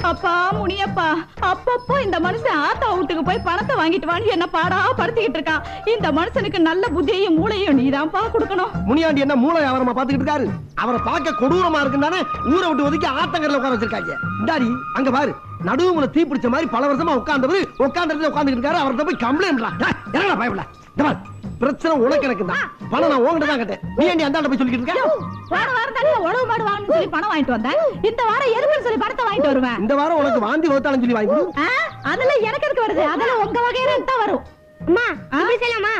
அப்பா முனியப்பா, அப்பப்போ இந்த மனுஷன் ஆத்தா வீட்டுக்கு போய் பணத்தை வாங்கிட்டு வான்னு என்ன பாடா படுத்திக்கிட்டு இருக்கான். இந்த மனுஷனுக்கு நல்ல புத்தியையும் மூளையும் நீதான்ப்பா கொடுக்கணும். முனியாண்டி என்ன மூளை அவரமா பாத்துக்கிட்டு இருக்காரு? அவரை பார்க்க கொடூரமா இருக்குன்னு ஊரை விட்டு ஒதுக்கி ஆத்தங்கரையில உட்கார வச்சிருக்காங்க. இந்தாடி அங்க பாரு, நடுவுல தீ பிடிச்ச மாதிரி பல வருஷமா உட்கார்ந்தவர் உட்கார்ந்துட்டு இருக்காரு. அவர்கிட்ட போய் கம்ப்ளைண்ட் என்னடா பயப்பட? பிரச்சனை உனக்கு எனக்கு தான். பணம் நான் உங்ககிட்ட தான் கேட்டேன். நீ ஏன் அந்த போய் சொல்லிட்டு இருக்க? போன வாரம் தானே உழவு மாடு வாங்கணும்னு சொல்லி பணம் வாங்கிட்டு வந்தேன். இந்த வாரம் எதுக்குன்னு சொல்லி பணத்தை வாங்கிட்டு வருவேன். இந்த வாரம் உனக்கு வாந்தி வகுத்தாலும் சொல்லி வாங்கி அதுல எனக்கு இருக்கு வருது. அதுல உங்க வகையில தான் வரும். அம்மா அப்படி செய்யலாமா?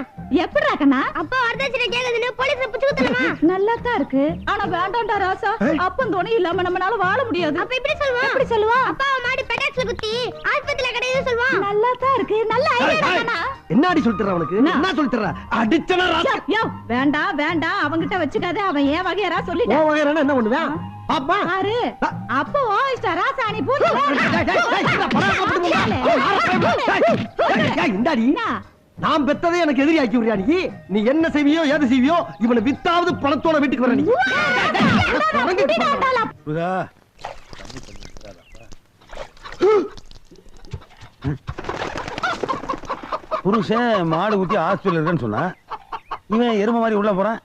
எப்படி ராக்கண்ணா? அப்பா வரதட்சணை கேக்குதுன்னு போலீஸ்ல புடிச்சு குத்தலாமா? நல்லா தான் இருக்கு. ஆனா வேண்டாம்டா ராசா. அப்பன் துணை இல்லாம நம்மனால வாழ முடியாது. அப்ப இப்படி சொல்லுவா. எப்படி சொல்லுவா? அப்பா மாடி பெட்டாக்ஸ்ல குத்தி ஆஸ்பத்திரியில கடையில சொல்வா. நல்லா தான் இருக்கு. நல்ல ஐடியா ராக்கண்ணா. என்னடி சொல்லிட்டற அவனுக்கு? என்ன சொல்லிட்டற? அடிச்சனா ராசா. யோ வேண்டாம் வேண்டாம், அவங்கிட்ட வச்சுக்காத. அவன் ஏன் வகையரா சொல்லிட்டா. ஓ வகையரா என்ன பண்ணுவேன்? அப்பா பாரு அப்போ ஓய்ஸ்டா ராசா நீ பூஜை. இந்தாடி நான் பெத்ததே எனக்கு எதிரி ஆக்கி விடுறியா நீ? நீ என்ன செய்வியோ ஏது செய்வியோ இவனை வித்தாவது பணத்தோட வீட்டுக்கு வர நீ. புருஷன் மாடு ஊத்தி ஹாஸ்பிட்டல் இருக்குன்னு சொன்னா இவன் எருமை மாதிரி உள்ள போறான்.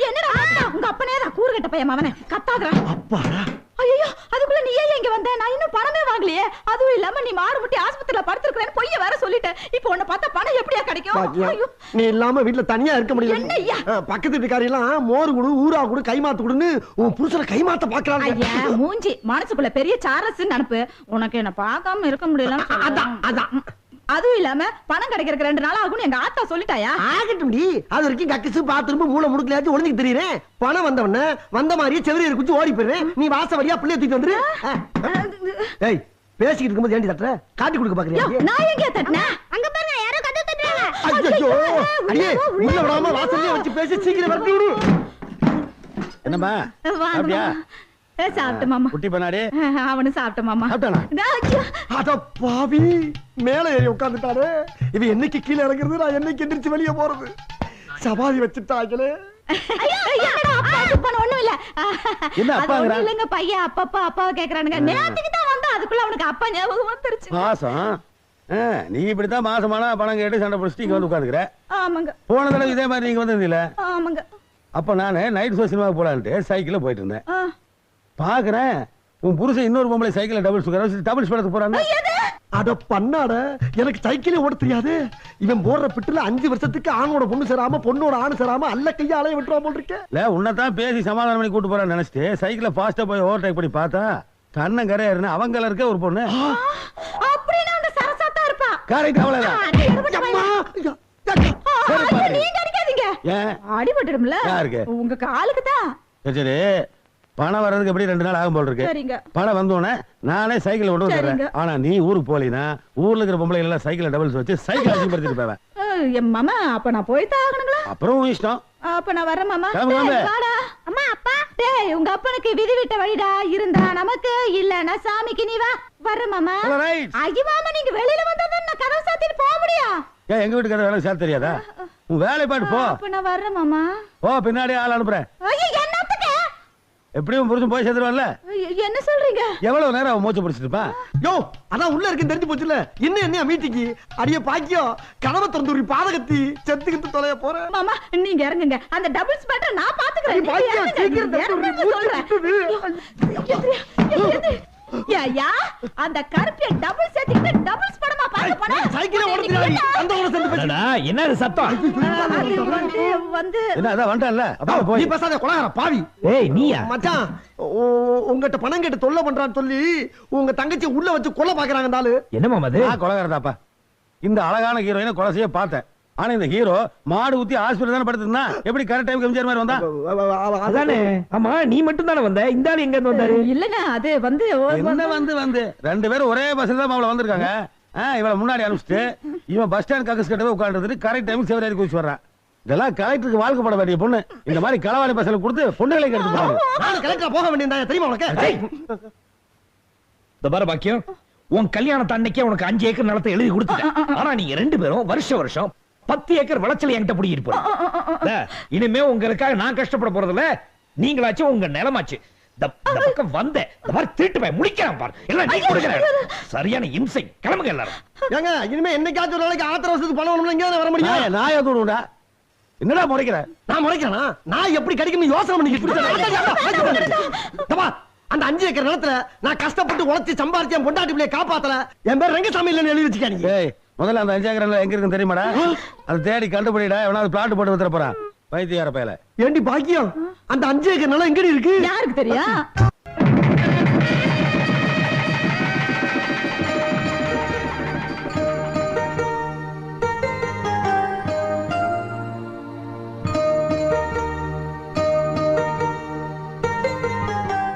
என்னடா உங்க அப்பனே தான் கூறுகட்ட பையன் அவனே கத்தாதடா. அப்பாடா ஐயோ அதுக்குள்ள நீ ஏன் இங்க வந்த? நான் இன்னும் பணமே வாங்கலையே. அதுவும் இல்லாம நீ மாடு முட்டி ஆஸ்பத்திரியில படுத்துக்கிறேன்னு பொய்ய வேற சொல்லிட்ட. இப்போ உன்னை பார்த்தா பணம் எப்படியா கிடைக்கும்? நீ இல்லாம வீட்டுல தனியா இருக்க முடியல. என்னய்யா பக்கத்து வீட்டுக்காரி எல்லாம் மோர் குடு ஊரா குடு கைமாத்து குடுன்னு உன் புருஷனை கைமாத்த பாக்குறாங்க. ஐயா மூஞ்சி மனசுக்குள்ள பெரிய சாரஸ் நினைப்பு. உனக்கு என்ன பார்க்காம இருக்க முடியல. அதான் அதான். அதுவும் இல்லாம பணம் கிடைக்கிறதுக்கு 2 நாள் ஆகும் எங்க ஆத்தா சொல்லிட்டாயா? ஆகட்டும் டி. அது வரைக்கும் கக்கிசு பாத்ரூம் மூளை முடுக்கலையாச்சும் ஒளிஞ்சுக்கு தெரியுறேன். பணம் வந்தவன வந்த மாதிரியே செவரியை குச்சி ஓடி போயிடுறேன். நீ வாச வழியா பிள்ளைய தூக்கிட்டு வந்துரு. ஏய் பேசிக்கிட்டு இருக்கும்போது ஏண்டி தட்டுற? காட்டி கொடுக்க பாக்குறியா? நான் எங்க தட்டினேன்? அங்க பாருங்க யாரோ கதவு தட்டுறாங்க. ஐயோ அடியே உள்ள விடாம வாசல்ல வச்சு பேசி சீக்கிரம் வரட்டி விடு. என்னம்மா அப்படியா? சாப்பிட்ட மாமா. குட்டி பண்ணாடி அவனு சாப்பிட்ட மாமா. அட பாவி மேல ஏறி உட்கார்ந்துட்டாரு. இவ என்னைக்கு கீழே இறங்குறது, நான் என்னைக்கு எந்திரிச்சு வெளியே போறது? சபாதி வச்சுட்டாங்களே. ஒண்ணும் இல்ல. என்ன அப்பாங்கற? இல்லங்க பையன் அப்பப்பா அப்பாவை கேக்குறானுங்க. நேத்துக்கு தான் வந்தா அதுக்குள்ள அவனுக்கு அப்பா ஞாபகம் வந்துருச்சு. மாசம் நீ இப்படித்தான் மாசமான பணம் கேட்டு சண்டை பிடிச்சிட்டு இங்க வந்து உட்காந்துக்கிற. ஆமாங்க. போன தடவை இதே மாதிரி நீங்க வந்ததில்ல? ஆமாங்க. அப்ப நானு நைட் ஷோ சினிமாவுக்கு போலான்ட்டு சைக்கிள்ல போயிட்டு இருந்தேன். பாக்குறேன் உன் புருஷன் இன்னொரு பொம்பளை சைக்கிள்ல டபுள்ஸ் படத்துக்கு போறாங்க. அட பண்ணாட, எனக்கு சைக்கிளே ஓட தெரியாது. இவன் போடுற பிட்டுல 5 வருஷத்துக்கு ஆணோட பொண்ணு சேராம பொண்ணோட ஆணு சேராம அல்ல கைய அலைய விட்டுறா போல் இருக்கேன். இல்ல உன்னதான் பேசி சமாதானம் பண்ணி கூட்டு போறான்னு நினைச்சிட்டு சைக்கிள ஃபாஸ்டா போய் ஓவர்டேக் பண்ணி பார்த்தா கண்ணன் கரையா இருந்தா அவங்கள இருக்க ஒரு பொண்ணு. அப்படினா அந்த சரசாத்தா இருப்பா. கரெக்ட் அவ்வளவுதான். நீங்க அடிக்காதீங்க. ஏன் அடிபட்டுடும்ல? யாருக்கு? உங்க காலுக்கு தான். சரி பணம் வர்றதுக்கு எப்படி 2 நாள் ஆகும் போல் இருக்கு. பணம் வந்தோடனே நானே சைக்கிள் கொண்டு வந்துடுறேன். ஆனா நீ ஊருக்கு போலினா ஊர்ல இருக்கிற பொம்பளை எல்லாம் சைக்கிள் டபுள்ஸ் வச்சு சைக்கிள் அதிகப்படுத்திட்டு போவேன். என் மாமா அப்ப நான் போய்தான் ஆகணுங்களா? அப்புறம் இஷ்டம். அப்ப நான் வரேன் மாமா. வாடா அம்மா அப்பா. டேய் உங்க அப்பனுக்கு விதி விட்ட வழிடா. இருந்தா நமக்கு இல்லனா சாமிக்கு. நீ வா. வரேன் மாமா. ஐயோ மாமா நீங்க வெளியில வந்தா நான் கதவு சாத்திட்டு போக முடியா? ஏன் எங்க வீட்டுக்கு வேலை சேர்த்து தெரியாதா? உன் வேலை பாட்டு போ. அப்ப நான் வரேன் மாமா. போ பின்னாடி ஆள் அனுப்புறேன். ஐயோ என்னத்துக்கு? எப்படியும் புருஷன் போய் சேர்த்துருவான்ல. என்ன சொல்றீங்க? எவ்வளவு நேரம் அவன் மூச்சு பிடிச்சிட்டு இருப்பான்? யோ அதான் உள்ள இருக்குன்னு தெரிஞ்சு போச்சுல. இன்னும் என்ன மீட்டிக்கு அடியே பாக்கியம் கனவை திறந்து பாதகத்தி செத்துக்கிட்டு தொலைய போறேன். மாமா நீங்க இறங்குங்க. அந்த டபுள்ஸ் மேட்டர் நான் பாத்துக்கிறேன். பாக்கியம் சீக்கிரம் யா அந்த கருப்பிய டபுள் சேர்த்துக்கிட்டு டபுள்ஸ் படமா பார்க்க போறா. சைக்கிள ஓடுறாடி அந்த ஊர செந்து போச்சு. என்ன இது சத்தம்? வந்து என்ன அத வந்தல்ல. அப்பா போய் நீ பேசாத கொலகார பாவி. ஏய் நீயா? மச்சான் உங்கட்ட பணம் கேட்டு தொல்லை பண்றான்னு சொல்லி உங்க தங்கச்சி உள்ள வச்சு கொலை பாக்குறாங்க அந்த ஆளு. என்ன மாமா அது? நான் கொலகாரதாப்பா. இந்த அழகான ஹீரோயினை கொலை செய்ய பார்த்தேன். ஆனா இந்த ஹீரோ மாடு ஊத்தி ஹாஸ்பிடல் தான படுத்துனா எப்படி கரெக்ட் டைம்க்கு எம்ஜிஆர் மாதிரி வந்தா? அதானே. ஆமா நீ மட்டும் தான வந்த. இந்த ஆளு எங்க இருந்து வந்தாரு? இல்லங்க அது வந்து வந்து 2 பேரும் ஒரே பஸ்ல தான் மாவள வந்திருக்காங்க. இவள முன்னாடி அனுப்பிச்சிட்டு இவன் பஸ் ஸ்டாண்ட் கக்கஸ் கிட்ட போய் உட்கார்ந்துட்டு கரெக்ட் டைம்க்கு செவரேறி குதிச்சு வர்றான். இதெல்லாம் கலெக்டருக்கு வாழ்க்கை பட வேண்டிய பொண்ணு. இந்த மாதிரி களவாணி பஸ்ல கொடுத்து பொண்ணுகளை கெடுத்து போறாங்க. நான் கலெக்டரா போக வேண்டியதா தெரியுமா உனக்கு? இந்த பாரு பாக்கியம், உன் கல்யாணத்து அன்னைக்கே உனக்கு 5 ஏக்கர் நிலத்தை எழுதி கொடுத்துட்டேன். ஆனா நீங்க 2 பேரும் வருஷம் 10 ஏக்கர் விளைச்சல் என்கிட்ட புடிங்கிட்டு போறீங்க. இனிமே உங்களுக்காக நான் கஷ்டப்பட போறதில்ல, நீங்களாச்சும் உங்க நிலமாச்சு. இந்த பக்கம் வந்த இந்த மாதிரி திருட்டு போய் முடிக்கிறான் பாரு. எல்லாம் நீ கொடுக்கிற சரியான இம்சை. கிளம்புங்க எல்லாரும். ஏங்க இனிமே என்னைக்காச்சும் ஒரு நாளைக்கு ஆத்திர அவசரத்துக்கு பணம் வேணும்னா இங்க வர முடியும். நான் எதுடா என்னடா முறைக்கிற? நான் முறைக்கிறேனா? நான் எப்படி கிடைக்கும்னு யோசனை பண்ணிக்கிட்டு அந்த 5 ஏக்கர் நிலத்துல நான் கஷ்டப்பட்டு உழைச்சி சம்பாரிச்சேன் பொண்டாட்டி பிள்ளைய காப்பாத்தல. என் பேர் ரங்கசாமி இல்லன்னு எழுதி வச்சுக்கானீங்க. ஏய் முதல்ல அந்த 5 ஏக்கர் எங்க இருக்குன்னு தெரியுமாடா? அதை தேடி கண்டுபிடிடா. எவனாவது பிளாட் போட்டு வித்துற போறான் பைத்தியார பயல. ஏண்டி பாக்கியம் அந்த 5 ஏக்கர் நிலம் எங்கடி இருக்கு? யாருக்கு தெரியும்?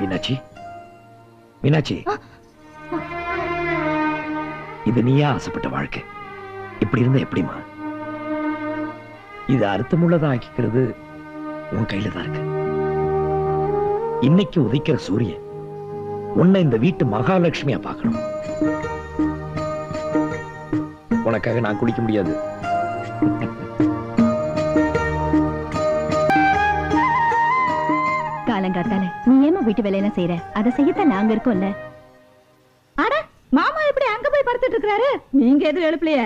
மீனாட்சி, மீனாட்சி, இது நீயா ஆசைப்பட்ட வாழ்க்கை. இப்படி இருந்தா எப்படிமா? இது அர்த்தமுள்ளதா ஆக்கிக்கிறது உன் கையில தான் இருக்கு. இன்னைக்கு உதிக்கிற சூரியன் உன்னை இந்த வீட்டு மகாலட்சுமியா பார்க்கணும். உனக்காக நான் குடிக்க முடியாது. காலங்காத்தால நீ ஏமா வீட்டு வேலையெல்லாம் செய்யற? அதை செய்யத்தான் நாங்க இருக்கோம்ல. அட மாமா எப்படி அங்க போய் படுத்துட்டு இருக்காரு? நீங்க எதுவும் எழுப்பலையே?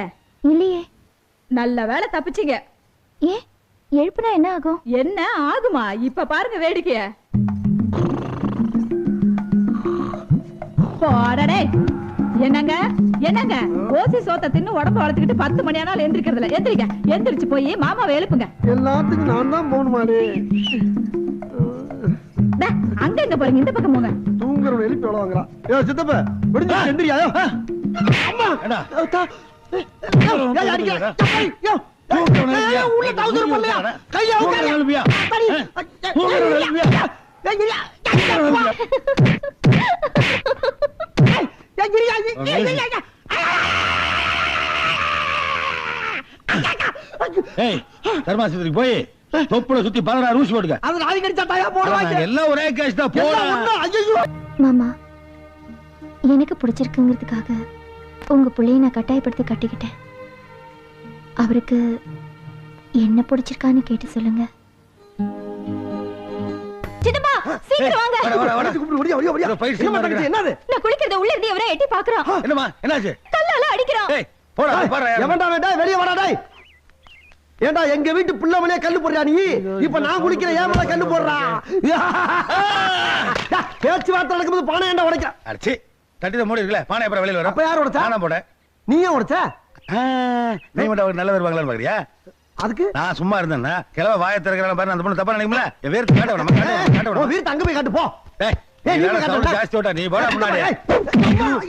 இல்லையே. நல்ல வேலை தப்பிச்சீங்க. ஏ எழுப்புனா என்ன ஆகும்? என்ன ஆகுமா? இப்ப பாருங்க வேடிக்கைய. போடடே. என்னங்க என்னங்க ஓசி சோத்த தின்னு உடம்ப வளர்த்துக்கிட்டு 10 மணி ஆனாலும் எந்திரிக்கிறதுல. எந்திரிங்க. எந்திரிச்சு போய் மாமாவை எழுப்புங்க. எல்லாத்துக்கும் நான் தான் போகணுமாடே. அங்க எங்க போறீங்க? இந்த பக்கம் போங்க. தூங்குற எழுப்பி விடுவாங்களா? ஏ சித்தப்ப விடுங்க எந்திரியா. அம்மா ஏடா ஏய் அடிக்க. உள்ள தவுதுற பண்ணலையா? கைய ஊங்க எழுப்பியா? ஏய் தர்மாசத்துக்கு போய் தொப்புல சுத்தி 16 ஊசி போடுங்க. அது நாய் கடிச்சா தாயா போடுவாங்க. எல்லாம் ஒரே கேஸ் தான் போடா. ஐயோ மாமா எனக்கு பிடிச்சிருக்குங்கிறதுக்காக உங்க புள்ளைய நான் கட்டாயப்படுத்தி கட்டிக்கிட்டேன். அவருக்கு என்ன பிடிச்சிருக்கான்னு கேட்டு சொல்லுங்க. சின்னப்பா சீக்கிரம் வாங்க. ஓடியா ஓடியா ஓடியா. என்னது? நான் குளிக்கிறத உள்ள இருந்து எவரோ எட்டி பாக்குறான். என்னம்மா என்னாச்சு? கல்லால அடிக்கிறான். ஏய் போடா பாரு. எவன்டா வேண்டா வெளிய வாடா டேய். ஏண்டா எங்க வீட்டு பிள்ளைமனே கல்லு போடுறா நீ? இப்ப நான் குளிக்கிற ஏமல கல்லு போடுறா. பேச்சு வார்த்தை நடக்கும்போது பானை ஏண்டா உடைக்க? அடச்சி தட்டித மூடி இருக்குல பானை அப்புறம் வெளியில வர. அப்ப யார் உடைச்சா? நானா போட. நீயே உடைச்ச? நீ மட்டும் அவர் நல்ல வருவாங்களான்னு பாக்குறியா? அதுக்கு நான் சும்மா இருந்தேன்னா கிளவ வாயை திறக்கறான பாரு. அந்த பொண்ணு தப்பா நினைக்கும்ல. என் வேர் காட்ட வேணாம். காட்ட ஓ வேணாம். வீட்டு அங்க போய் காட்டு போ. டேய் ஏய் நீ காட்டு. ஜாஸ்தி ஓட்ட நீ போடா முன்னாடி.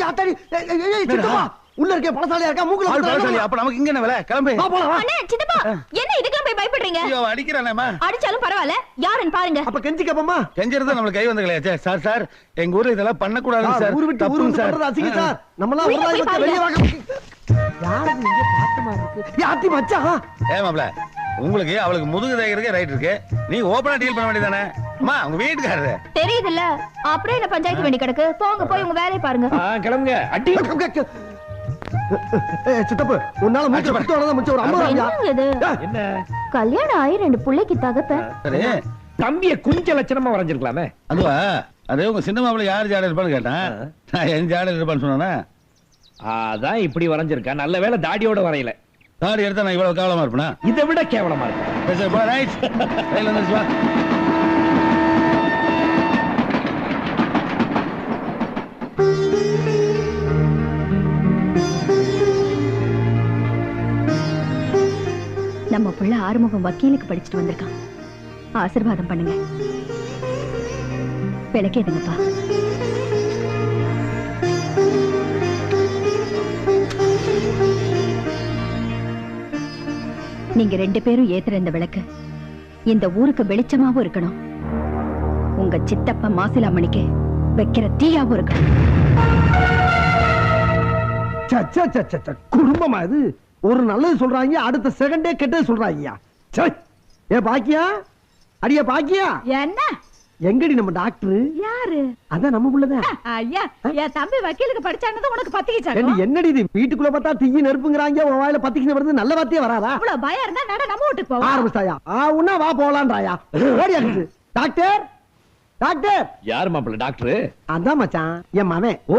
யாத்தடி ஏய் சித்தப்பா உள்ள இருக்க பழசாலியா இருக்கா? மூக்குல ஆள் பழசாலி. அப்ப நமக்கு இங்க என்ன வேலை? கிளம்பு. வா போலாம் வா. அண்ணே சித்தப்பா என்ன இதுக்கெல்லாம் போய் பயப்படுறீங்க? ஐயோ அடிக்கறானேமா. அடிச்சாலும் பரவாயில்ல யாருன்னு பாருங்க. அப்ப கெஞ்சி கேப்பமா. கெஞ்சறது நமக்கு கை வந்தங்களே. சார் சார் எங்க ஊர்ல இதெல்லாம் பண்ண கூடாது சார். ஊர் விட்டு ஊர் வந்து பண்றது அசிங்க சார். நம்மலாம் ஒரு நாள் விட்டு வெளிய வாங்க. யாரு இங்க பாத்து மாதிரி இருக்கு? யாத்தி மச்சான். ஏமாப்ல உங்களுக்கு அவளுக்கு முதுகு தேய்க்கிறதுக்கு ரைட் இருக்கு. நீ ஓபனா டீல் பண்ண வேண்டியதானே? அம்மா உங்க வீட்டுக்காரரு தெரியுதுல்ல. அப்புறம் என்ன பஞ்சாயத்து வேண்டி கிடக்கு? போங்க போய் உங்க வேலையை பாருங்க. கிளம்புங்க. அடி சித்தப்பு உன்னால மூச்சு பத்தோட முச்ச ஒரு 50 ரூபாயா? என்னங்க இது? என்ன கல்யாணம் ஆகி 2 பிள்ளைக்கு தகப்பேன். சரி தம்பிய குஞ்ச லட்சணமா வரைஞ்சிருக்கலாமே. அதுவா அது உங்க சின்ன மாப்பிள்ள யார் ஜாட இருப்பான்னு கேட்டேன். நான் என் ஜாட இருப்பான்னு சொன்னா அதான் இப்படி வரைஞ்சிருக்கா. நல்ல வேளை தாடியோட வரையல. தாடி எடுத்தா நான் இவ்வளவு கேவலமா இருப்பேனா? இதை விட கேவலமா இருக்கு. ரைட் ரைட்ல வந்துச்சு வா. நம்ம புள்ள ஆறுமுகம் வக்கீலுக்கு படிச்சுட்டு வந்திருக்கான். ஆசீர்வாதம் பண்ணுங்க. விளக்கேதுங்கப்பா. நீங்க 2 பேரும் ஏத்துற இந்த விளக்கு இந்த ஊருக்கு வெளிச்சமாவும் இருக்கணும். உங்க சித்தப்ப மாசிலாமணிக்கு வைக்கிற தீயாவும் இருக்கணும். குடும்பமா இது? ஒரு நல்லது சொல்றாங்க அடுத்த செகண்டே கெட்டது சொல்றாங்க. ஏ பாக்கியா அடியா பாக்கியா என்ன எங்கடி நம்ம டாக்டர்? யாரு? அதான் நம்ம புள்ளதான். ஐயா என் தம்பி வக்கீலுக்கு படிச்சானது உனக்கு பத்திக்கிச்சாங்க. ஏண்டி என்னடி இது வீட்டுக்குள்ள பார்த்தா தீய நெருப்புங்கறாங்க உன் வாயில பத்திக்கிச்சு வருது. நல்ல வார்த்தையே வராதா? அவ்வளவு பயம் இருந்தா நட நம்ம வீட்டுக்கு போவா. ஆரம்பிச்சாயா? உன்னா வா போலான்றாயா? ஓடியாச்சு டாக்டர் டாக்டர் யார் மாப்பிள்ள டாக்டர்? அதான் மச்சான் என் மவன். ஓ,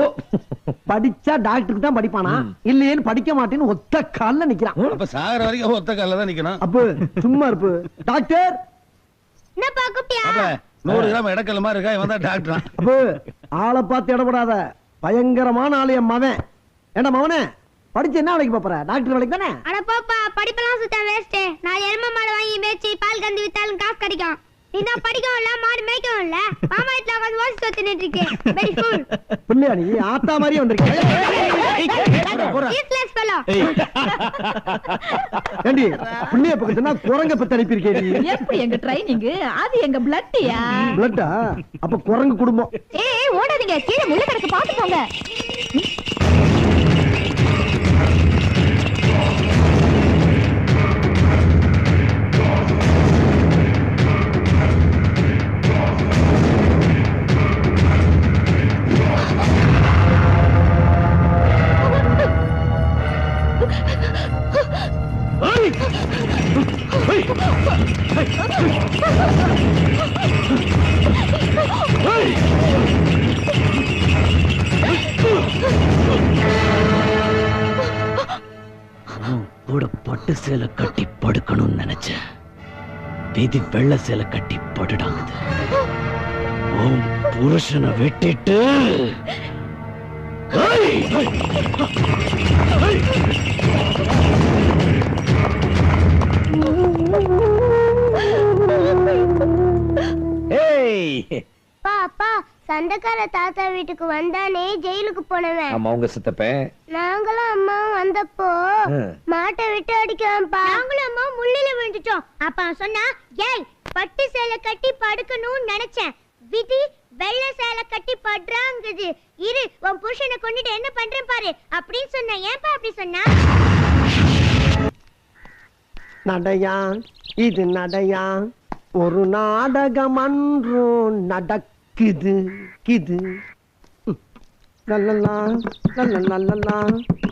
படிச்சா டாக்டருக்கு தான் படிப்பானா, இல்லையேன்னு படிக்க மாட்டேன்னு ஒத்த கால்ல நிக்கிறான். அப்ப சாகர வரைக்கும் ஒத்த கால்ல தான் நிக்கணும். அப்ப சும்மா இருப்பு. டாக்டர் என்னப்பா கூப்பிட்டியா? அப்ப 100 கிராம் இடக்கல் மாதிரி இருக்கா, இவன் தான் டாக்டரா? அப்ப ஆளை பார்த்து இடப்படாத, பயங்கரமான ஆளு என் மவன். ஏண்டா மவனே, படிச்சு என்ன வேலைக்கு போற? டாக்டர் வேலைக்கு தானே? அட போப்பா, படிப்பெல்லாம் சுத்தம் வேஸ்ட். நான் எருமை மாடு வாங்கி மேய்ச்சி பால் கந்து வித்தாலும் காசு கிடைக்கும். நீ தான் படிக்கவும் இல்ல, மாடு மேய்க்கவும் இல்ல, மாமா வீட்டுல உட்காந்து ஓசி தொத்திட்டு இருக்கு. Very full. பிள்ளையா நீ ஆத்தா மாதிரி வந்திருக்க. Useless fellow. ஏண்டி பிள்ளைய பக்கத்துனா குரங்க பத்தி அனுப்பியிருக்கேன் நீ. எப்படி எங்க ட்ரைனிங்? அது எங்க பிளட்டியா? பிளட்டா? அப்ப குரங்கு குடும்பம். ஏய் ஓடாதீங்க, கீழே முள்ள கிடக்கு, பாத்து போங்க. கூட பட்டு சேலை கட்டி படுக்கணும்னு நினைச்சேன். விதி வெள்ளை சேலை கட்டி படுடாங்குது. உன் புருஷனை வெட்டிட்டு பாப்பா, சண்டைக்கார தாத்தா வீட்டுக்கு வந்தானே ஜெயிலுக்கு போனவன். ஆமா, உங்க சித்தப்பன். நாங்களும் அம்மாவும் வந்தப்போ மாட்டை விட்டு அடிக்கலாம்ப்பா. நாங்களும் அம்மா முள்ளில விழுந்துட்டோம். அப்பா சொன்னா, ஏய் பட்டு சேலை கட்டி படுக்கணும்னு நினைச்சேன், விதி வெள்ளை சேலை கட்டி படுறாங்குது. இரு, உன் புருஷனை கொண்டுட்டு என்ன பண்றேன் பாரு அப்படின்னு சொன்ன. ஏன்பா அப்படி சொன்னா? நடையா இது நடையா, ஒரு நாடகம் அன்றும் நடக்குது கிது. லல்லலா, லல்லலா,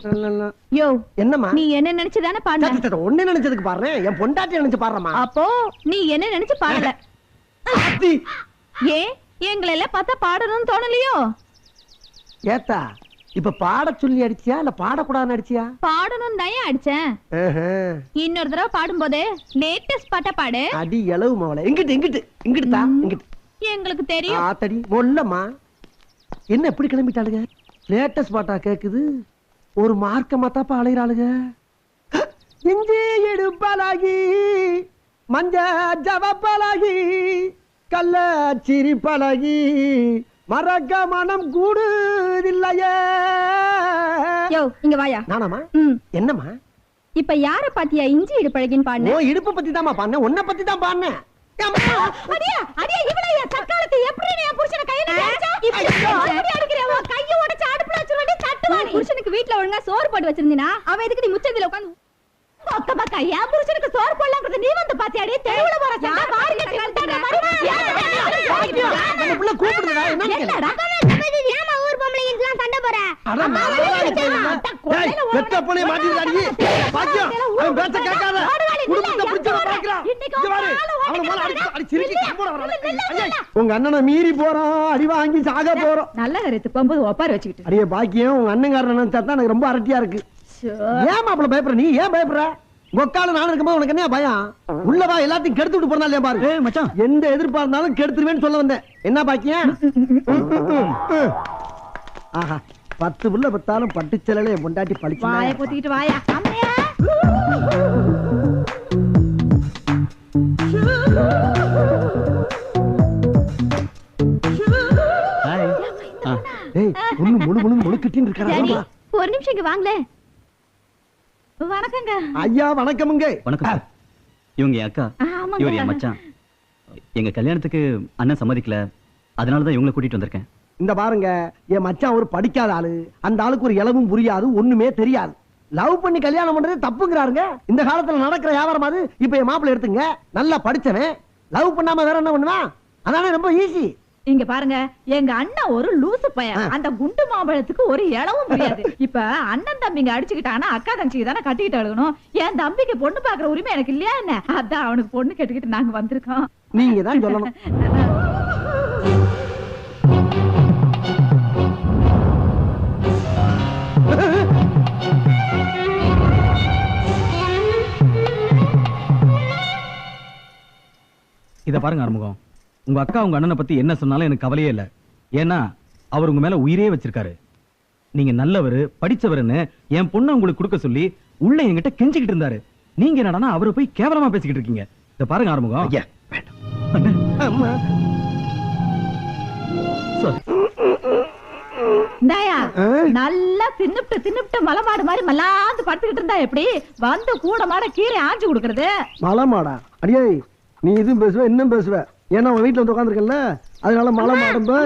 லல்லலா. யோ, என்னம்மா? நீ என்ன நினைச்சுதானே பாடுன? ஒண்ணு நினைச்சதுக்கு பாடுறேன், என் பொண்டாட்டி நினைச்சு பாடுறமா. அப்போ நீ என்ன நினைச்சு பாடல? அத்தி. ஏன் எங்களை எல்லாம் பார்த்தா பாடணும்னு தோணலையோ? ஏத்தா, இப்ப பாட சொல்லி அடிச்சியா இல்ல பாடக்கூடாதுன்னு அடிச்சியா? பாடணும் தான் அடிச்சேன். இன்னொரு தடவை பாடும்போது லேட்டஸ்ட் பாட்டா பாடு. அடி எளவு மவளை. எங்கிட்டு எங்கிட்டு இங்கிட்டு தா, இங்கிட்டு. எங்களுக்கு தெரியும். ஆத்தடி மொல்லம்மா, என்ன எப்படி கிளம்பிட்டாளுங்க? லேட்டஸ்ட் பாட்டா கேக்குது, ஒரு மார்க்கமா தாப்பா அலைகிறாளுங்க. இஞ்சி எடுப்பாலாகி, மஞ்ச ஜவப்பாலாகி, கள்ள சிரிப்பாலாகி, மறக்க மனம் கூடுதில்லையே. யோ, இங்க வாயா. நானாமா? என்னம்மா? இப்ப யார பாத்தியா இஞ்சி இடு பழகின்னு பாடுன? ஓ, இடுப்பு பத்தி தாமா பாடுனேன், உன்னை பத்தி தான் பாடுனேன். அடியா அடியா, இவளையா தக்காளத்தை எப்படி நீ புருஷனை கையில அடிச்சா? இப்படி அடிக்கறவ கைய உடைச்சு அடுப்புல வச்சிருவடி தட்டுவாடி. புருஷனுக்கு வீட்ல ஒழுங்கா சோறு போட்டு வச்சிருந்தீனா அவ எதுக்கு நீ முச்சந்தில உட்கார்ந்து பக்க பக்க ஏன் புருஷனுக்கு சோறு போடலாம்ங்கறது நீ வந்து பாத்தியாடி? தெருவுல போற சண்டை பாரு கட்டற மாதிரி. நம்ம புள்ள கூப்பிடுறா, என்னடா? ஏமா ஊர் பொம்பளை இதெல்லாம் சண்டை போற? அட டேய், வெட்ட புளி மாட்டிட்டாடி. பாக்கியம், அவன் பேச்ச கேட்காத. குடும்பத்தை பிடிச்சவன பாக்குறான். இங்க பாரு, அவன மேல அடி சிரிக்கி கம்போட வரானே. உங்க அண்ணனை மீறி போறோம், அடி வாங்கி சாக போறோம். நல்ல கருத்து போம்போது ஒப்பார வச்சிட்டு. அடியே பாக்கியம், உங்க அண்ணன்காரன் நினைச்சா தான் எனக்கு ரொம்ப அரட்டியா இருக்கு. ஏன் மாப்பிள்ள பயப்படுற? நீ ஏன் பயப்படுற? கொக்கால நானும் இருக்கும்போது உனக்கு என்ன பயம்? உள்ளவா எல்லாத்தையும் கெடுத்து விட்டு போறா இல்லையா பாரு. மச்சான், எந்த எதிர்ப்பா இருந்தாலும் கெடுத்துருவேன்னு சொல்ல வந்தேன். என்ன பாக்கியம்? ஆஹா, 10 புள்ள பத்தாலும் பட்டுச்செலல என் பொண்டாட்டி பழிச்சு. வாயை பொத்திக்கிட்டு வாயா. அம்மையா. ஏய், ஒண்ணு முழு முழு முழுக்கிட்டின்னு டாடி, இருக்கறா. ஒரு நிமிஷம் இங்க வாங்களே. வணக்கங்க. ஐயா வணக்கமுங்க. வணக்கம். இவங்க என் அக்கா, ஆமாங்க. இவர் என் மச்சான். எங்க கல்யாணத்துக்கு அண்ணன் சம்மதிக்கல, அதனால தான் இவங்களை கூட்டிட்டு வந்திருக்கேன். இந்த பாருங்க, என் மச்சான் ஒரு படிக்காத ஆளு. அந்த ஆளுக்கு ஒரு இளவும் புரியாது, ஒண்ணுமே தெரியாது. லவ் பண்ணி கல்யாணம் பண்றது தப்புங்கிறாருங்க. இந்த காலத்துல நடக்கிற வியாபாரம் அது. இப்ப என் மாப்பிள்ளை எடுத்துங்க, நல்லா படிச்சவன், லவ் பண்ணாம வேற என்ன பண்ணுவான்? அதானே ரொம்ப ஈஸி. இங்க பாருங்க, எங்க அண்ணன் ஒரு லூசு பையன். அந்த குண்டு மாம்பழத்துக்கு ஒரு இளவும் புரியாது. இப்ப அண்ணன் தம்பிங்க அடிச்சுக்கிட்டானா அக்கா தங்கச்சிக்கு தானே கட்டிக்கிட்டு அழுகணும். என் தம்பிக்கு பொண்ணு பாக்குற உரிமை எனக்கு இல்லையா என்ன? அதான் அவனுக்கு பொண்ணு கேட்டுக்கிட்டு நாங்க வந்திருக்கோம். நீங்க தான் சொல்லணும். இத பாருங்க ஆறுமுகம், உங்க அக்கா உங்க அண்ணனை பத்தி என்ன சொன்னாலும் எனக்கு கவலையே இல்ல. ஏன்னா அவர் உங்க மேல உயிரே வச்சிருக்காரு. நீங்க நல்லவரு, படிச்சவருன்னு என் பொண்ணை உங்களுக்கு கொடுக்க சொல்லி உள்ள என்கிட்ட கெஞ்சிக்கிட்டு இருந்தாரு. நீங்க என்னடானா அவரை போய் கேவலமா பேசிக்கிட்டு இருக்கீங்க. இத பாருங்க ஆறுமுகம். ஐயா வேண்டாம். அம்மா. Sorry. இந்தாயா, நல்லா தின்னுப்ட்டு மலமாடு மாதிரி மல்லாந்து படுத்துக்கிட்டு இருந்தா எப்படி வந்து கூட மாட கீரை ஆஞ்சு கொடுக்கறது? மலமாடா? அடியே, நீ இதுவும் பேசுவ இன்னும் பேசுவ. ஏன்னா உன் வீட்டுல வந்து உட்காந்துருக்கல, அதனால மலமாடும்பா.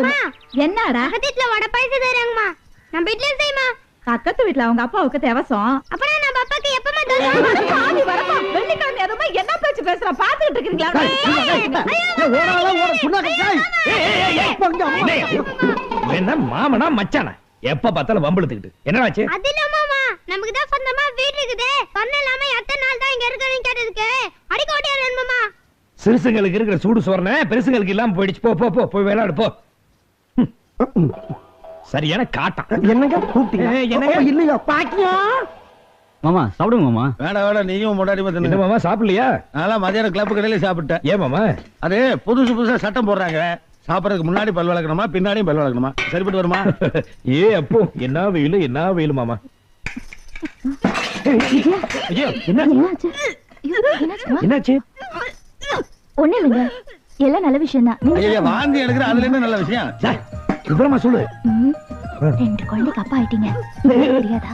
என்னடா பக்கத்துல வடை பாயசம் தராங்கம்மா. நம்ம வீட்லயே செய்யுமா. பக்கத்து வீட்டுல அவங்க அப்பாவுக்கு தேவசம். அப்புறம் நம்ம அப்பாக்கு எப்பமா தருவாங்க? பாதி வரப்பா வெள்ளிக்கிழமை எதுவுமே என்ன பேச்சு பேசுற பாத்துக்கிட்டு இருக்கீங்களா? என்ன மாமனா மச்சானா எப்ப பார்த்தாலும் வம்பிழுத்துக்கிட்டு என்னடாச்சு? அது இல்ல மாமா, நமக்கு தான் சொந்தமா வீடு இருக்குது. சொன்னலாம எத்தனை நாள் தான் இங்க இருக்கறேன்னு கேட்டதுக்கு அடிக்க ஓடியாரு மாமா. சிறுசுங்களுக்கு இருக்கிற சூடு சோறனே பெருசுங்களுக்கு இல்லாம போயிடுச்சு. போ போ போ போய் விளையாடு போ. சரியான காட்டம். என்னங்க கூப்பிட்டீங்க? என்னங்க இல்லையா பாக்கியா? மாமா சாப்பிடுங்க மாமா. வேடா நீயும் முன்னாடி என்ன மாமா சாப்பிடலையா? நான் மதியானம் கிளப்பு கடையில சாப்பிட்டேன். ஏன் மாமா? அது புதுசா சட்டம் போடுறாங்க. சாப்பிடறதுக்கு முன்னாடி பல் வளர்க்கணுமா பின்னாடியும் பல் வளர்க்கணுமா? சரிப்பட்டு வருமா? ஏ அப்போ என்ன வெயிலு மாமா. என்னாச்சு? ஒண்ணு இல்லைங்க, எல்லாம் நல்ல விஷயம் தான். ஐயா வாந்தி எடுக்கிற அதுல என்ன நல்ல விஷயம்? விவரமா சொல்லு. 2 குழந்தைக்கு அப்பா ஆயிட்டீங்க, தெரியாதா?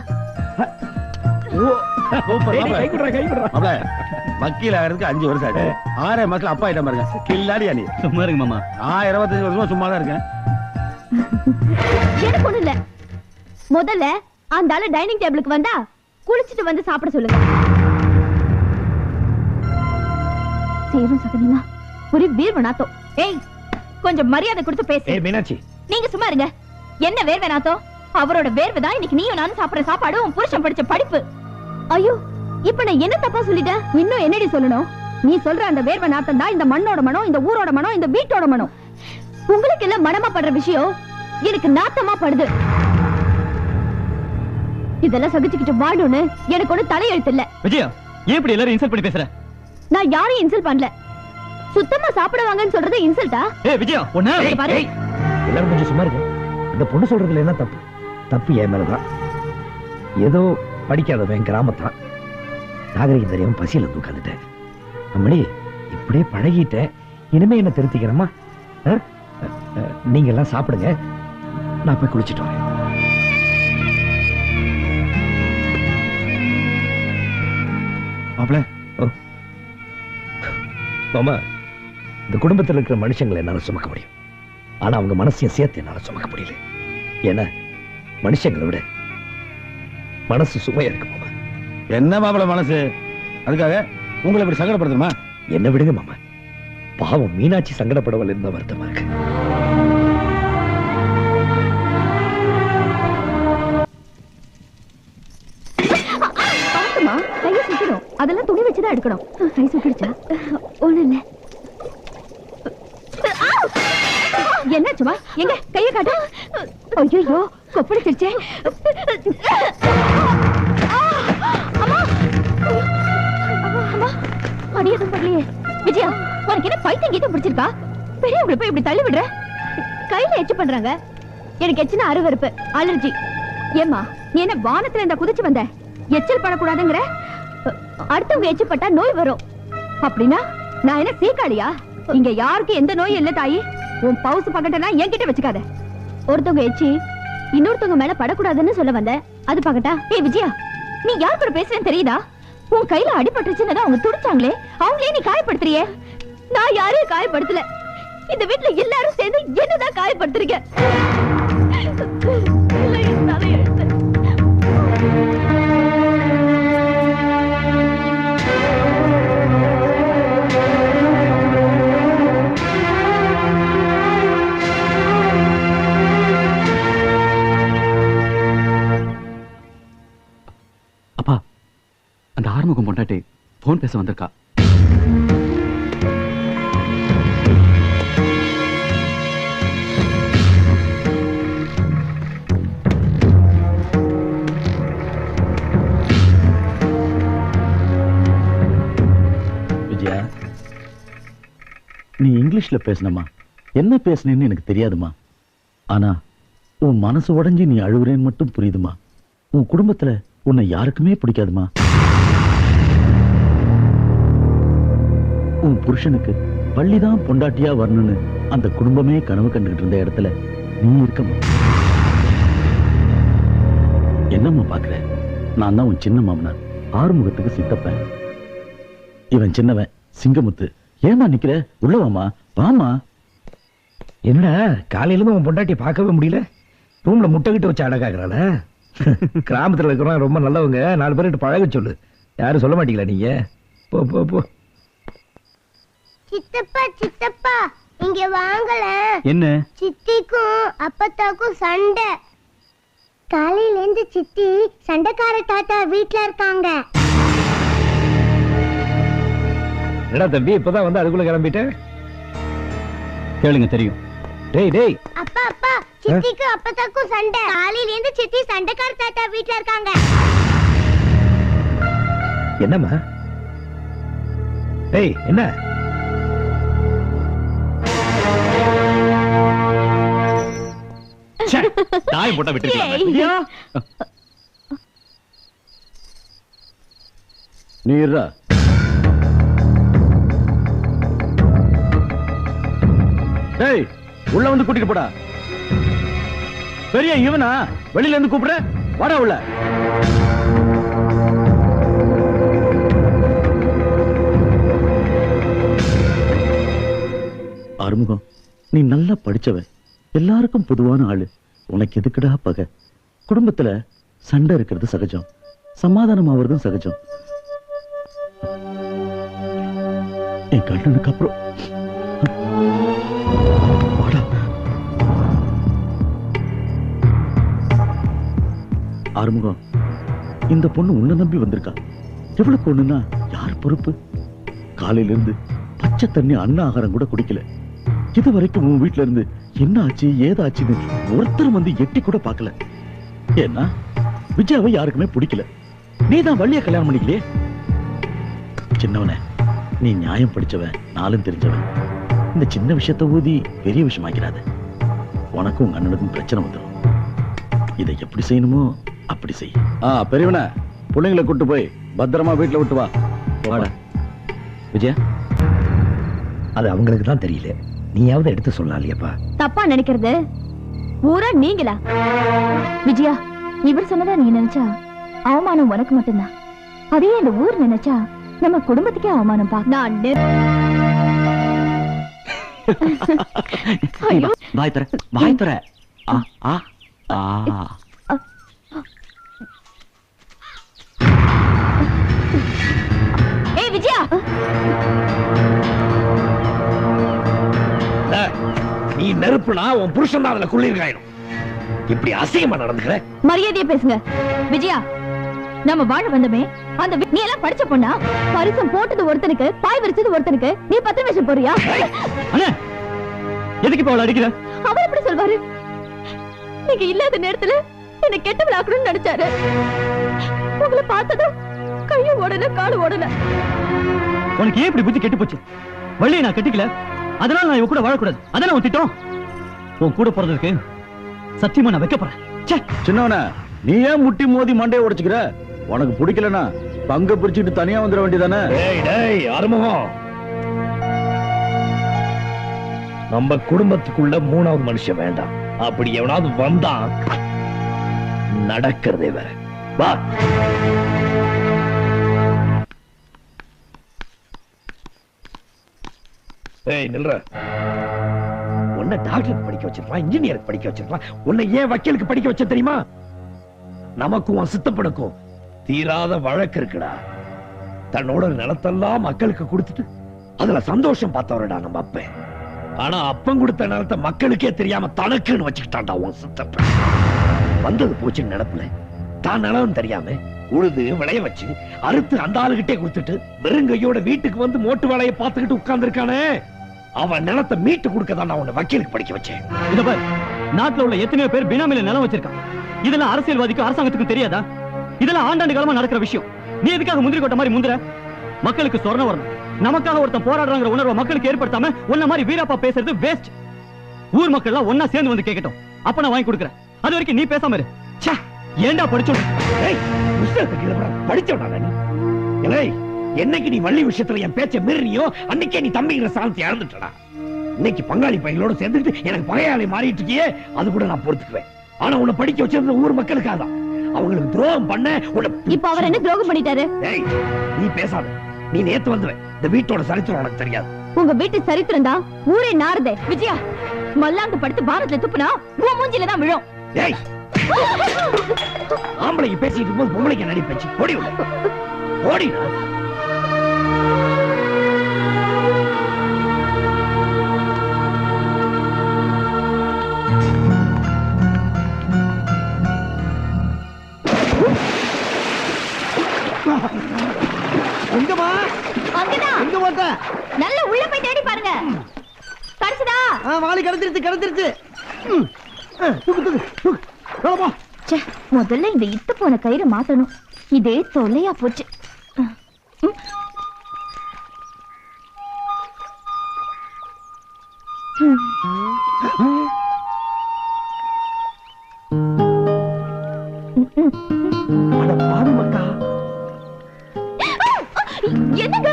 வக்கீல் ஆகிறதுக்கு 5 வருஷம் ஆச்சு. 6 மாசத்துல அப்பா ஆயிட்ட பாருங்க. கில்லாடியா நீ? சும்மா இருங்க மாமா. நான் 25 வருஷமா சும்மா தான் இருக்கேன். எனக்கு ஒண்ணு இல்ல. முதல்ல அந்த ஆளு டைனிங் டேபிளுக்கு வந்தா குளிச்சிட்டு வந்து சாப்பிட சொல்லுங்க. சேரும் சகதிமா ஒரு வேர்வை நாத்தம். ஏய், கொஞ்சம் மரியாதை கொடுத்து பேசு. ஏய் மீனாட்சி, நீங்க சும்மா இருங்க. என்ன வேர்வை நாத்தம்? அவரோட வேர்வை தான் இன்னைக்கு நீயும் நானும் சாப்பிடுற சாப்பாடு, உன் புருஷன் படிச்ச படிப்பு. ஐயோ, இப்ப நான் என்ன தப்பா சொல்லிட்டேன்? இன்னும் என்னடி சொல்லணும்? நீ சொல்ற அந்த வேர்வை நாத்தம் தான் இந்த மண்ணோட மனம், இந்த ஊரோட மனம், இந்த வீட்டோட மனம். உங்களுக்கு எல்லாம் மனமா படுற விஷயம் எனக்கு நாத்தமா படுது. இதெல்லாம் சகிச்சுக்கிட்டு வாழுன்னு எனக்கு ஒண்ணு தலையெழுத்து இல்ல. விஜயா, ஏன் இப்படி எல்லாரும் இன்சல்ட் பண்ணி பேசுற? நான் யாரையும் இன்சல்ட் பண்ணல. சுத்தமா சாப்பிடுவாங்கன்னு சொல்றது இன்சல்ட்டா? ஏய் விஜயா, ஒண்ணு பாரு. எல்லாரும் கொஞ்சம் சும்மா இருங்க. இந்த பொண்ணு சொல்றதுல என்ன தப்பு? தப்பு என் மேலதான். ஏதோ படிக்காதவன் கிராமத்தான், நாகரிகம் தெரியாம பசியில வந்து உட்காந்துட்டேன். அம்மணி இப்படியே பழகிட்டேன். இனிமே என்ன திருத்திக்கிறமா? நீங்க எல்லாம் சாப்பிடுங்க, நான் போய் குளிச்சுட்டு வரேன். மாப்பிள்ள, மாமா, இந்த குடும்பத்தில் இருக்கிற மனுஷங்களை என்னால சுமக்க முடியும். ஆனா அவங்க மனசையும் சேர்த்து என்னால சுமக்க முடியல. ஏன்னா மனுஷங்களை விட மனசு சுமையா இருக்கு மாமா. என்ன மாப்பிள்ள மனசு? அதுக்காக உங்களை இப்படி சங்கடப்படுத்துமா? என்ன விடுங்க மாமா. பாவம் மீனாட்சி சங்கடப்படவில்லை இருந்த வருத்தமா இருக்கு. பாத்துமா, கையை சுத்தணும். அதெல்லாம் துணி வச்சுதான் எடுக்கணும். கை சுத்திடுச்சா? ஒண்ணு இல்ல. என்னாச்சுமா? எங்க கையை காட்டு. ஐயோ, கொப்பளிச்சிருச்சே. அடி எதுவும் பண்ணலையே. விஜயா, உனக்கு என்ன பைத்தியம் கீதம் பிடிச்சிருக்கா? பெரியவங்களை போய் இப்படி தள்ளி விடுற. கையில எச்சு பண்றாங்க. எனக்கு எச்சுனா அருவருப்பு, அலர்ஜி. ஏமா, நீ என்ன வானத்துல இந்த குதிச்சு வந்த? எச்சல் பண்ணக்கூடாதுங்கிற? அடுத்தவங்க எச்சு பட்டா நோய் வரும். அப்படின்னா நான் என்ன சீக்காளியா? இங்க யாருக்கு எந்த நோயும் இல்ல தாயி. உன் பவுசு பக்கட்டனா என்கிட்ட வச்சுக்காத. ஒருத்தவங்க எச்சி இன்னொருத்தவங்க மேல படக்கூடாதுன்னு சொல்ல வந்த. அது பக்கட்டா? ஏய் விஜயா, நீ யார் கூட பேசுறேன்னு தெரியுதா? உன் கையில அடிபட்டுருச்சுன்னு அவங்க துடிச்சாங்களே, அவங்களே நீ காயப்படுத்துறியே. நான் யாரையும் காயப்படுத்தல. இந்த வீட்டுல எல்லாரும் சேர்ந்து என்னதான் காயப்படுத்துறீங்க. அப்பா, அந்த ஆறுமுகம் பொண்டாட்டி போன் பேச வந்திருக்கா. இங்கிலீஷ்ல பேசினமா, என்ன பேசுனேன்னு எனக்கு தெரியாதுமா. ஆனா உன் மனசு உடைஞ்சு நீ அழுகுறேன்னு மட்டும் புரியுதுமா. உன் குடும்பத்துல உன்னை யாருக்குமே பிடிக்காதுமா. உன் புருஷனுக்கு பள்ளிதான் பொண்டாட்டியா வரணும்னு அந்த குடும்பமே கனவு கண்டுகிட்டு இருந்த இடத்துல நீ இருக்கமா. என்னம்மா பாக்குற? நான் தான் உன் சின்ன மாமனார், ஆறுமுகத்துக்கு சித்தப்பேன். இவன் சின்னவன் சிங்கமுத்து. ஏமா நிக்கிற? உள்ளவாமா, வாமா. என்னடா காலையில இருந்து உன் பொண்டாட்டியை பார்க்கவே முடியல? ரூம்ல முட்டை கிட்ட வச்சு அடக்காக்குறாள? கிராமத்துல இருக்கிறவங்க ரொம்ப நல்லவங்க, 4 பேர்கிட்ட பழக சொல்லு. யாரும் சொல்ல மாட்டீங்களா நீங்க? போ போ போ. சித்தப்பா சித்தப்பா இங்க வாங்கல. என்ன? சித்திக்கும் அப்பத்தாக்கும் சண்டை. காலையில இருந்து சித்தி சண்டைக்கார தாத்தா வீட்ல இருக்காங்க. என்னடா தம்பி இப்பதான் வந்து அதுக்குள்ள கிளம்பிட்டேன்? கேளுங்க, தெரியும். டேய் டேய், அப்பா அப்பா சித்திக்கு அப்பத்தாக்கும் சண்டை. காலையில இருந்து சித்தி சண்டைக்கார தாத்தா வீட்ல இருக்காங்க. என்னம்மா? டேய் என்ன? தாய் போட்டா விட்டு நீ இருடா. டேய் உள்ள வந்து கூட்டிட்டு போடா. பெரிய இவனா வெளியில இருந்து கூப்பிடுற? வாடா உள்ள. ஆறுமுகம், நீ நல்லா படிச்சவன், எல்லாருக்கும் பொதுவான ஆளு. உனக்கு எதுக்குடா பகை? குடும்பத்துல சண்டை இருக்கிறது சகஜம், சமாதானம் ஆவறதும் சகஜம். என் கண்ணனுக்கு அப்புறம் வாடா. ஆறுமுகம், இந்த பொண்ணு உன்னை நம்பி வந்திருக்கா. எவ்வளவு ஒண்ணுன்னா யார் பொறுப்பு? காலையில இருந்து பச்சை தண்ணி அன்ன ஆகாரம் கூட குடிக்கல. இது வரைக்கும் உன் வீட்டுல இருந்து என்ன ஆச்சு ஏதாச்சுன்னு ஒருத்தர் வந்து எட்டி கூட பார்க்கல. ஏன்னா விஜயாவை யாருக்குமே பிடிக்கல. நீதான் வள்ளிய கல்யாணம் பண்ணிக்கலையே. சின்னவனே, நீ நியாயம் படிச்சவன், நாளும் தெரிஞ்சவன். இந்த சின்ன விஷயத்தை ஊதி பெரிய விஷயமாக்கிறாத. உனக்கும் உங்க அண்ணனுக்கும் பிரச்சனை வந்துடும். இதை எப்படி செய்யணுமோ அப்படி செய். பெரியவன, பிள்ளைங்களை கூட்டு போய் பத்திரமா வீட்டுல விட்டு வா. வாடா விஜயா. அது அவங்களுக்கு தான் தெரியல, நீயாவது எடுத்து சொல்லலையப்பா. தப்பா நினைக்கிறது ஊரா நீங்களா? விஜயா, இவர் சொன்னதா நீ நினைச்சா அவமானம் உனக்கு மட்டும்தான். அதே இந்த ஊர் நினைச்சா நம்ம குடும்பத்துக்கே அவமானம் பா. நான் வாய் தர, வாய் தர. ஏய் விஜயா, நீ நெருப்புனா உன் புருஷன் தான் அதுல குளிர்காயணும். இப்படி அசிங்கமா நடந்துக்கிற? மரியாதையா பேசுங்க. விஜயா, நம்ம வாழ வந்தமே அந்த நீ எல்லாம் படிச்ச பொண்ணா? பரிசம் போட்டது ஒருத்தனுக்கு, பாய் விரிச்சது ஒருத்தனுக்கு, நீ 10 வருஷம் போறியா? அண்ணே, எதுக்கு இப்ப அவளை அடிக்கிற? அவர் எப்படி சொல்வாரு? நீங்க இல்லாத நேரத்துல என்ன கெட்ட விளாக்கணும்னு நினைச்சாரு. உங்களை பார்த்ததும் கையும் ஓடல காலும் ஓடல. உனக்கு ஏன் இப்படி புத்தி கெட்டு போச்சு? வள்ளியை நான் கட்டிக்கல, அதனால நான் இவ கூட வாழக்கூடாது. அதனால உன் திட்டம். உன் கூட போறதுக்கு சத்தியமா நான் வைக்க போறேன். சின்னவன, நீ ஏன் முட்டி மோதி மண்டையை உடைச்சுக்கிற? உனக்கு பிடிக்கலனா பங்க பிரிச்சுட்டு தனியா வந்துட வேண்டியதானே? டேய் டேய் ஆறுமுகம், நம்ம குடும்பத்துக்குள்ள 3வது மனுஷன் வேண்டாம். அப்படி எவனாவது வந்தா நடக்கிறதே வேற. வா. ஏய் நில்ற. உன்னை டாக்டருக்கு படிக்க வச்சிருப்பான், இன்ஜினியருக்கு படிக்க வச்சிருப்பான். உன்னை ஏன் வக்கீலுக்கு படிக்க வச்ச தெரியுமா? நமக்கும் உன் சித்தப்பனுக்கும் தீராத வழக்கு இருக்குடா. தன்னோட நிலத்தெல்லாம் மக்களுக்கு கொடுத்துட்டு அதுல சந்தோஷம் பார்த்தவரடா நம்ம அப்பன். ஆனா அப்பன் கொடுத்த நிலத்தை மக்களுக்கே தெரியாம தனக்குன்னு வச்சுக்கிட்டான்டா உன் சித்தப்பன். வந்தது போச்சுன்னு நினைப்புல தான் நிலம் தெரியாம உழுது விளைய வச்சு அறுத்து அந்த ஆளுகிட்டே கொடுத்துட்டு வெறுங்கையோட வீட்டுக்கு வந்து மோட்டு வேலையை பார்த்துக்கிட்டு உட்கார்ந்து இருக்கானே, அவன் நிலத்தை மீட்டு கொடுக்கதான் நான் உன்னை வக்கீலுக்கு படிக்க வச்சேன். இத பாரு, நாட்டுல உள்ள எத்தனையோ பேர் பினாமில நிலம் வச்சிருக்கான். இதெல்லாம் அரசியல்வாதிக்கும் அரசாங்கத்துக்கும் தெரியாதா? இதெல்லாம் ஆண்டாண்டு காலமா நடக்கிற விஷயம். நீ எதுக்காக முந்திரி கொட்ட மாதிரி முந்திர? மக்களுக்கு சொர்ணம் வரணும், நமக்காக ஒருத்தன் போராடுறாங்கிற உணர்வை மக்களுக்கு ஏற்படுத்தாம உன்ன மாதிரி வீரப்பா பேசுறது வேஸ்ட். ஊர் மக்கள் எல்லாம் ஒன்னா சேர்ந்து வந்து கேட்கட்டும், அப்ப நான் வாங்கி கொடுக்குறேன். அது வரைக்கும் நீ பேசாம இரு. ஏண்டா படிச்சோட என்னைக்கு நீ வள்ளி விஷயத்துல என் பேச்ச மீறினியோ அன்னைக்கே நீ தம்பிங்கிற சாந்தி இழந்துட்டடா. இன்னைக்கு பங்காளி பையனோட சேர்ந்துட்டு எனக்கு பகையாளி மாறிட்டு இருக்கியே, அது கூட நான் பொறுத்துக்குவேன். ஆனா உன்னை படிக்க வச்சிருந்த ஊர் மக்களுக்காக தான். அவங்களுக்கு துரோகம் பண்ண இப்ப அவர் என்ன துரோகம் பண்ணிட்டாரு? நீ பேசாத. நீ நேத்து வந்துவ. இந்த வீட்டோட சரித்திரம் உனக்கு தெரியாது. உங்க வீட்டு சரித்திரம் தான் ஊரே நாறுதே. விஜயா, மல்லாந்து படுத்து பாரத்ல துப்புனா உன் மூஞ்சில தான் விழும். ஆம்பளைக்கு பேசிட்டு இருக்கும்போது பொம்பளைக்கு நடி பேச்சு. ஓடி ஓடி. எங்கம்மா? அங்கதான். எங்க போட்ட? நல்ல உள்ள போய் தேடி பாருங்க. கிடைச்சதா? வாளி கிடைச்சிருச்சு. முதல்ல இந்த இத்து போன கயிறை மாத்தணும். இதே தொல்லையா போச்சு. என்னங்க?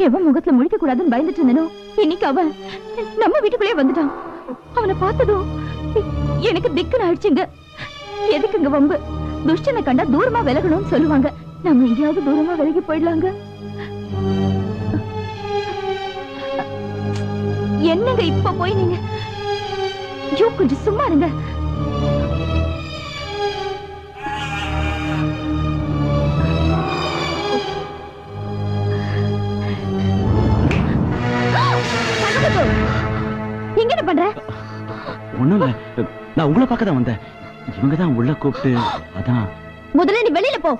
எவன் முகத்துல முழிக்க கூடாதுன்னு பயந்துட்டு இருந்தனோ, இன்னைக்கு அவன் நம்ம வீட்டுக்குள்ளே வந்துட்டான். அவனை பார்த்ததும் எனக்கு திக்குன்னு ஆயிடுச்சுங்க. எதுக்குங்க வம்பு? துஷ்டனை கண்டா தூரமா விலகணும்னு சொல்லுவாங்க. நம்ம எங்கேயாவது தூரமா விலகி போயிடலாங்க. என்னங்க இப்ப போய் நீங்க கொஞ்சம் சும்மா இருங்க. இங்க என்ன பண்ற? ஒண்ணும் இல்ல, நான் உங்களை பார்க்க தான் வந்தேன். இவங்க தான் உள்ள கூப்பிட்டு அதான். முதல்ல நீ வெளியில போ.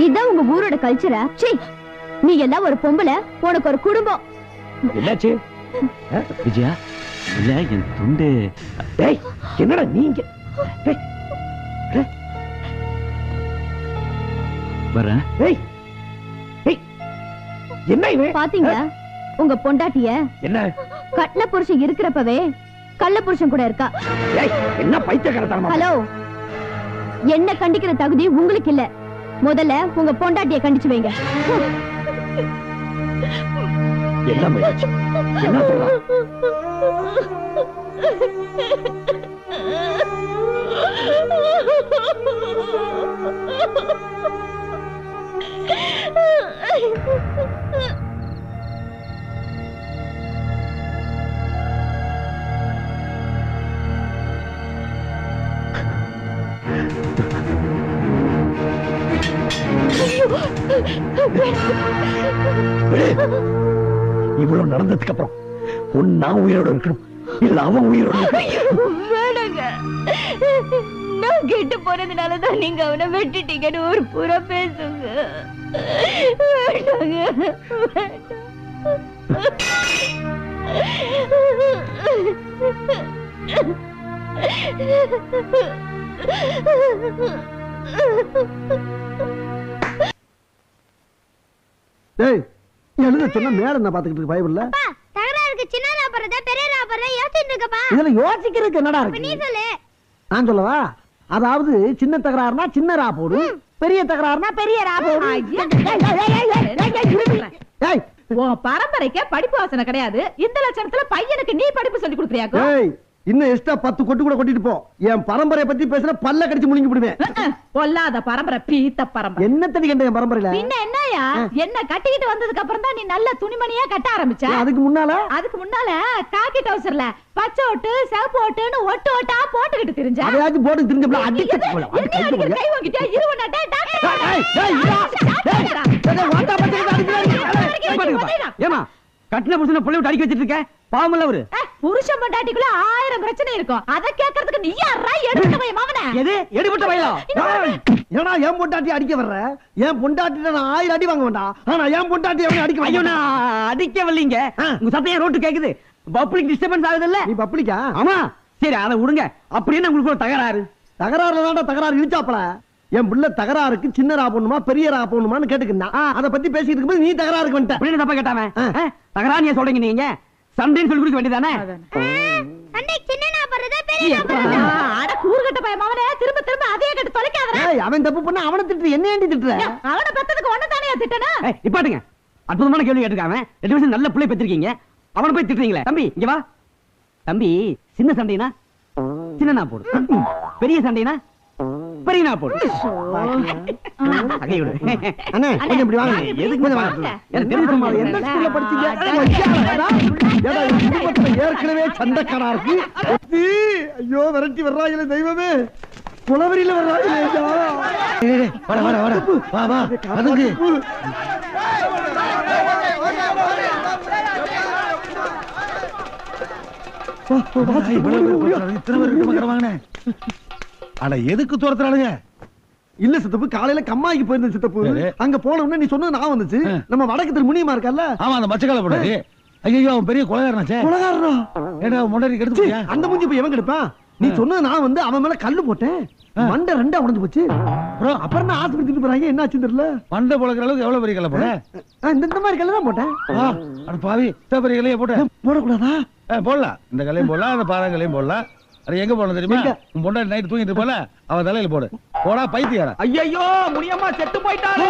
இதான் உங்க ஊரோட கல்ச்சரா? நீ எல்லாம் ஒரு பொம்பளை, உனக்கு ஒரு குடும்பம். என்னாச்சு விஜயா? இல்ல என் துண்டு. என்னடா நீங்க? வரேன். என்ன இவன்? பாத்தீங்களா உங்க பொண்டாட்டிய? என்ன கட்ன புருஷன் இருக்கிறப்பவே கள்ள புருஷன் கூட இருக்கா. என்ன பைத்தியக்காரத்தனமா? ஹலோ, என்ன கண்டிக்கிற தகுதி உங்களுக்கு இல்ல. முதல்ல உங்க பொண்டாட்டிய கண்டிச்சு வைங்க. என்ன முயற்சி? என்ன சொல்ற? இவ்வளவு நடந்ததுக்கு அப்புறம் நான் உயிரோட இருக்கணும், இல்ல அவன் உயிரோட இருக்கணும். வேணாங்க, நான் கெட்டு போறதுனாலதான் நீங்க அவனை வெட்டிட்டீங்கன்னு ஒரு புற பேசுங்க. வேணாங்க. எழுத சொன்ன மேல என்ன பாத்துக்கிட்டு இருக்கு பைபிள்ல? தகராறுக்கு சின்ன ராபறதா பெரிய ராபறதா யோசிச்சிட்டு இருக்கப்பா. இதுல யோசிக்கிறதுக்கு என்னடா இருக்கு? நீ சொல்லு. நான் சொல்லவா? அதாவது சின்ன தகராறுனா சின்ன ரா போடு, பெரிய தகராறுனா பெரிய ரா போடு. உன் பரம்பரைக்கு படிப்பு வாசனை கிடையாது. இந்த லட்சணத்துல பையனுக்கு நீ படிப்பு சொல்லி கொடுக்குறியாக்கோ? இன்னும் எக்ஸ்ட்ரா 10 கொட்டு கூட கொட்டிட்டு போ. என் பரம்பரையை பத்தி பேசுற பல்ல கடிச்சு முழுங்கி விடுவேன். பொல்லாத பரம்பரை, பீத்த பரம்பரை. என்ன தண்ணி கண்ட என் பரம்பரையில? பின்ன என்னயா? என்ன கட்டிக்கிட்டு வந்ததுக்கு அப்புறம் தான் நீ நல்ல துணிமணியா கட்ட ஆரம்பிச்ச. அதுக்கு முன்னால காக்கி டவுசர்ல பச்சை ஓட்டு சிவப்பு ஓட்டுன்னு ஒட்டு ஓட்டா போட்டுக்கிட்டு திரிஞ்ச. அதையாச்சும் போட்டு திரிஞ்சப்பல அடிச்சு போல. கை வாங்கிட்டா இருவனடா டாக்டர். ஏமா கட்டின புருஷனை புள்ளை விட்டு அடிக்க வச்சிட்டு இருக்க பாவம் இல்ல அவரு புருஷன் பொண்டாட்டிக்குள்ள 1000 பிரச்சனை இருக்கும் அத கேக்குறதுக்கு நீ யாரா எடுத்து போய் மாவனே எது எடுபட்ட வயலா ஏன்னா என் பொண்டாட்டி அடிக்க வர்ற என் பொண்டாட்டிட்ட நான் 1000 அடி வாங்க வேண்டாம் ஆனா என் பொண்டாட்டி அவனை அடிக்க ஐயோ நான் அடிக்க வரலீங்க உங்க சத்தம் ரோட்டு கேக்குது பப்ளிக் டிஸ்டர்பன்ஸ் ஆகுது இல்ல நீ பப்ளிக்கா ஆமா சரி அதை விடுங்க அப்படி என்ன உங்களுக்கு ஒரு தகராறு தகராறுல தான்டா தகராறு இழுச்சாப்பல என் புள்ள தகராறுக்கு சின்னரா போடணுமா பெரியரா போடணுமான்னு கேட்டுக்கிட்டான் அத பத்தி பேசிட்டு இருக்கும்போது நீ தகராறுக்கு வந்துட்ட அப்படின்னு தப்பா கேட்டாம தகராறு ஏன் சொல்றீங்க நீங்க சண்டைன்னு சொல்லி கொடுக்க வேண்டியதானே சண்டை சின்னனா போறதா பெரியனா போறதா அட கூறுகட்ட பைய மாவனே திரும்ப திரும்ப அதே கேட்டு தொலைக்காதடா ஏய் அவன் தப்பு பண்ணா அவனை திட்டு என்ன ஏண்டி திட்டுற அவன பெத்ததுக்கு ஒண்ணு தானே திட்டனா நிப்பாட்டுங்க அற்புதமான கேள்வி கேட்டிருக்காங்க 2 வருஷம் நல்ல பிள்ளை பெற்றிருக்கீங்க அவனை போய் திட்டுறீங்களே தம்பி இங்க வா தம்பி சின்ன சண்டைனா சின்னனா போடு பெரிய சண்டைனா பெரியனா போடு அகையோடு அண்ணே கொஞ்சம் இப்படி வாங்க எதுக்கு கொஞ்சம் வாங்க எனக்கு தெரிஞ்ச மாதிரி எந்த ஸ்கூல்ல படிச்சீங்க ஏடா இந்த குடும்பத்துல ஏற்கனவே சண்டைக்காரா இருக்கு ஐயோ விரட்டி வர்றாங்களே தெய்வமே குளவரியில வர்றாங்களே வர வர வர வா வா அதுக்கு ஆனா எதுக்கு துரத்துறானுங்க இல்ல சித்தப்பு காலையில கம்மாய்க்கு போயிருந்த சித்தப்பு சரி. அங்க போன உடனே நீ சொன்னது நான் வந்துச்சு நம்ம வடக்கு திரு முனியமா இருக்கல்ல ஆமா அந்த மச்சக்கால போடாது ஐயோ அவன் பெரிய கொலைகாரனாச்சே குலகாரனா ஏடா முன்னாடி கெடுத்து போயா அந்த மூஞ்சி இப்ப எவன் கெடுப்பான் நீ சொன்னது நான் வந்து அவன் மேல கல்லு போட்டேன் மண்டை ரெண்டா உடைஞ்சு போச்சு அப்புறம் நான் ஆஸ்பத்திரிக்கு போறாங்க என்ன ஆச்சுன்னு தெரியல மண்டை பொழக்கிற அளவுக்கு எவ்வளவு பெரிய கல்ல போட இந்த மாதிரி கல்லு தான் போட்டேன் அட பாவி இத்த பெரிய கல்லையே போட்ட போடக்கூடாதா போடலாம் இந்த கல்லையும் போடலாம் அந்த பாறாங்கல்லையும் போடலாம் அது எங்க போடணும் தெரியுமா உன் பொண்டாட்டி நைட் தூங்கிட்டு போல அவ தலையில போடு போடா பைத்தியாரா ஐயோ முடியம்மா செத்து போயிட்டாரு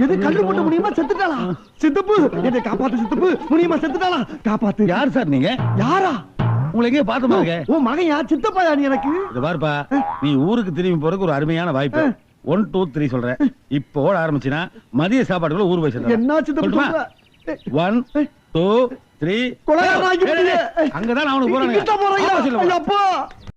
எது கல்லு போட்டு முடியுமா செத்துட்டாளா சித்தப்பு என்னை காப்பாத்து சித்தப்பு முடியுமா செத்துட்டாளா காப்பாத்து யார் சார் நீங்க யாரா உங்களை எங்கேயோ பார்த்த மாதிரி உன் மகன் யார் சித்தப்பா நீ எனக்கு இது பாருப்பா நீ ஊருக்கு திரும்பி போறதுக்கு ஒரு அருமையான வாய்ப்பு 1 2 3 சொல்றேன் இப்போ ஓட ஆரம்பிச்சினா மதிய சாப்பாட்டுக்குள்ள ஊர் போய் சேர்ந்து என்ன சித்தப்பு சொல்ற 1 2 3 கொலைகாரனாகி அங்கதான் அவனுக்கு போறானுங்க அப்பா